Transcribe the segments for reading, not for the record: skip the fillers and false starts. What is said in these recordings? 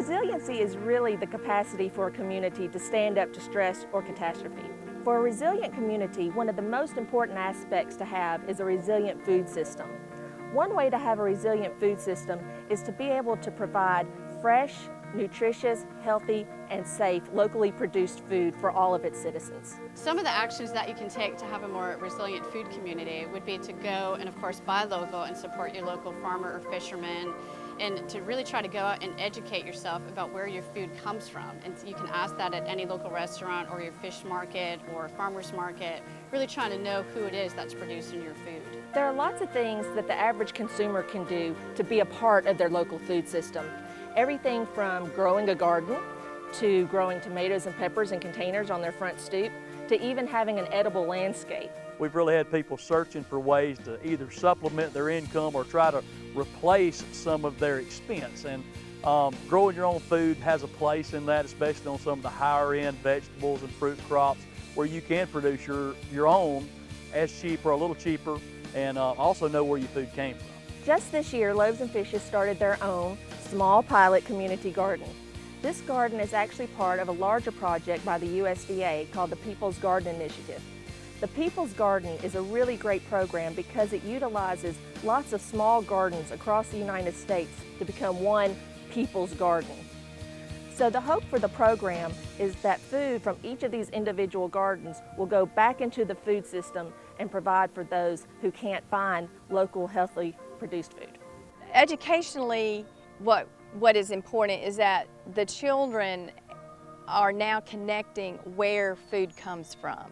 Resiliency is really the capacity for a community to stand up to stress or catastrophe. For a resilient community, one of the most important aspects to have is a resilient food system. One way to have a resilient food system is to be able to provide fresh, nutritious, healthy, and safe, locally produced food for all of its citizens. Some of the actions that you can take to have a more resilient food community would be to go and, of course, buy local and support your local farmer or fisherman, and to really try to go out and educate yourself about where your food comes from. And you can ask that at any local restaurant or your fish market or farmer's market, really trying to know who it is that's producing your food. There are lots of things that the average consumer can do to be a part of their local food system. Everything from growing a garden, to growing tomatoes and peppers in containers on their front stoop, to even having an edible landscape. We've really had people searching for ways to either supplement their income or try to replace some of their expense. And growing your own food has a place in that, especially on some of the higher end vegetables and fruit crops, where you can produce your own as cheap or a little cheaper, and also know where your food came from. Just this year, Loaves and Fishes started their own small pilot community garden. This garden is actually part of a larger project by the USDA called the People's Garden Initiative. The People's Garden is a really great program because it utilizes lots of small gardens across the United States to become one People's Garden. So the hope for the program is that food from each of these individual gardens will go back into the food system and provide for those who can't find local, healthily produced food. Educationally, what is important is that the children are now connecting where food comes from.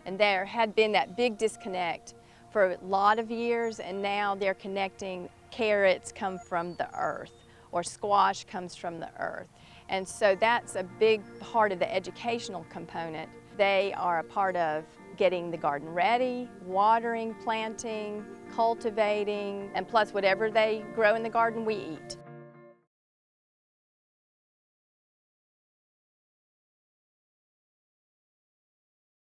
And there had been that big disconnect for a lot of years, and now they're connecting carrots come from the earth or squash comes from the earth. And so that's a big part of the educational component. They are a part of getting the garden ready, watering, planting, cultivating, and plus whatever they grow in the garden we eat.